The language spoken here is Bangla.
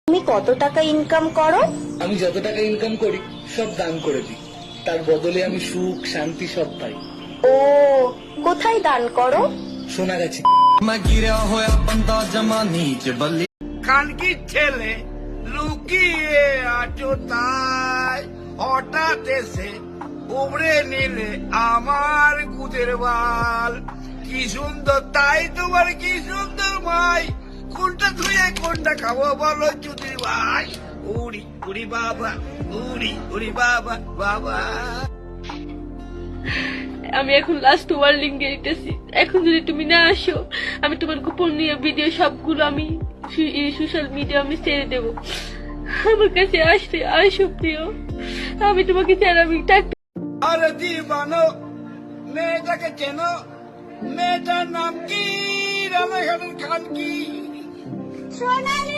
তুমি কত টাকা ইনকাম করো? আমি যত টাকা ইনকাম করি সব দান করে দিই, তার বদলে আমি সুখ শান্তি সব পাই। ও, কোথায় দান করো? সোনাগাছি। কানকির ছেলে লুকিয়ে আছো তাই হঠাৎ এসে উবড়ে নিলে আমার গুদের বাল। কি সুন্দর তাই তোমার কি সুন্দর ভাই, কোনটা ধুয়ে কোনটা খাবো বলো চুদির ভাই। উড়ি উড়ি বাবা, উড়ি উড়ি বাবা বাবা। আমি এখন লাস্ট ওয়ার্নিং দিতেছি, এখন যদি তুমি না আসো আমি তোমার গোপনীয় ভিডিও সবগুলো আমি সোশ্যাল মিডিয়া আমি ছেড়ে দেবো। আমার কাছে আসতে আসো প্রিয়, আমি তোমাকে ছাড়া আমি থাকতে। আরে দিবানো, মেয়েটাকে চেনো? মেয়েটার নাম কি? রানাঘাটের খান কি? সোনালি।